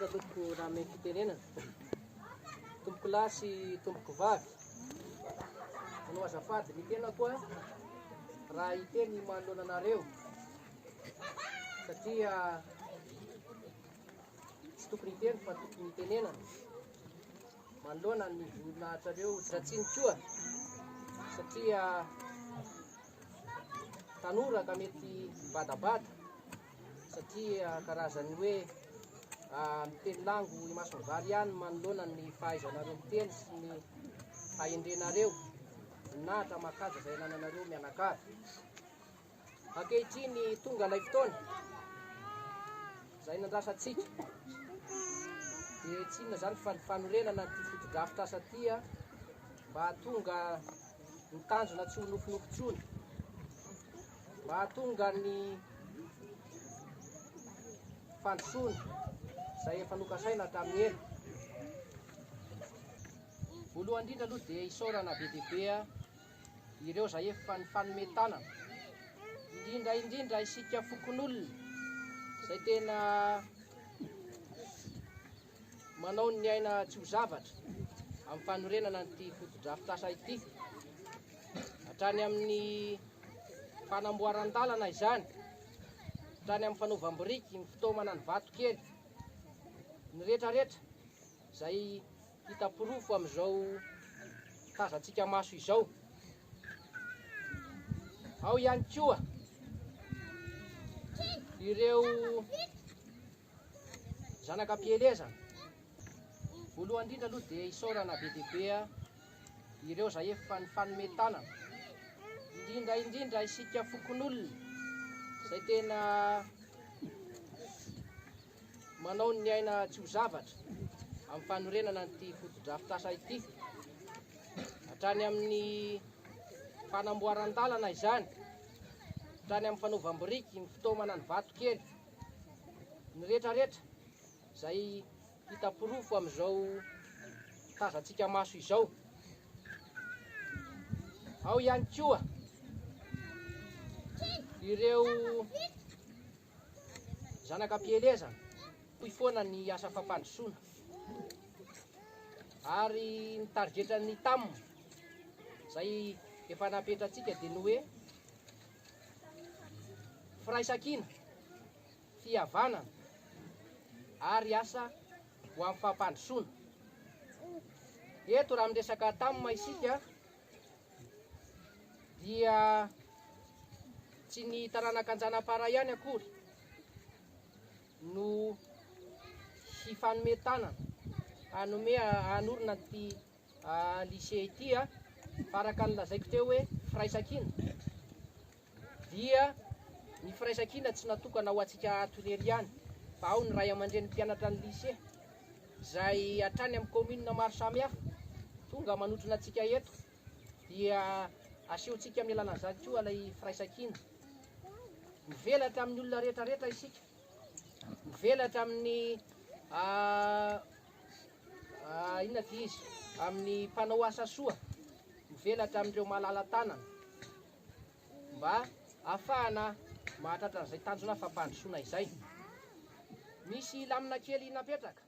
Andra tompoko raha ame fitenenana. Tompoko lahy sy tompoko vavy. Manao azafady ny tena koa raha hiteny manoloana anareo satria tsy tokony hiteny fa tokony hitenenana. Manoloana ny voninahitsareo ratsiny koa satria tanora ka mety badabada satria karazany hoe miteny lango imasony vary ihany manoloana ny fahaizanareo miteny sy ny fahendrenareo nahatra makaja izay nananareo mianakavy. Ankehitriny tonga ilay fotoana izay nandrasantsika dia tsy inona zany fa ny fanorenana ty fotodrafitra asa tia mba hahatonga ny tanjona tsy ho nofinofitsony, mba hahatonga ny fandrosoana izay efa nokasaina tamin'ny elo. Voalohany indrindra aloha dia isaorana be dia be ireo izay efa ny fanometana, indrindra isika fokon'olona izay tena manao ny aina tsy ho zavatra amin'ny fanorenana n'ity fotodrafitr'asa ity, hatrany amin'ny fanamboaran-dalana izany, hatrany amin'ny fanaovam-biriky, ny fitaomana ny vato kely, ny rehetrarehetra izay hitapirofo amin'izao tazantsika maso izao. Ao ihany koa ireo zanakam-pielezana. Voalohany indrindra aloha dia isaorana be dia be ireo izay efa ny fanometana, indrindra isika fokon'olona izay tena manao ny aina tsy ho zavatra amin'ny fanorenana n'ity fotodrafitr'asa ity, hatrany amin'ny fanamboaran-dalana izany, hatrany amin'ny fanaovam-biriky, ny fitaomana ny vato kely, ny rehetrarehetra izay hitapirofo amin'izao tazantsika maso izao. Ao ihany koa ireo zanakam-pielezana toy foana ny asa fampandrosoana ary ny tarigetrany tamina izay efa napetratsika dia ny hoe firaisan-kina, fihavanana ary asa ho amin'ny fampandrosoana. Eto raha miresaka tamina isika dia tsy ny taranaka-anjanam-para ihany akory no hifanometana hanome hanorina ty lycée ity fa araka ny lazaiko teo hoe firaisan-kina dia ny firaisan-kina tsy natokana ho antsika atolera ihany fa ao ny ray aman-dreny mpianatra ny lycée izay hatrany amin'ny commune maro samihafa tonga manotrona antsika eto dia asehontsika amin'ny alalany koa ilay firaisan-kina. Mivelatra amin'ny olona rehetrarehetra isika, mivelatra amin'ny inona ty izy, amin'ny mpanao asa soa, mivelatra amin'ireo mahalala tanana mba ahafahana mahatratra an'izay tanjona fampandrosoana izay. Misy lamina kely napetraka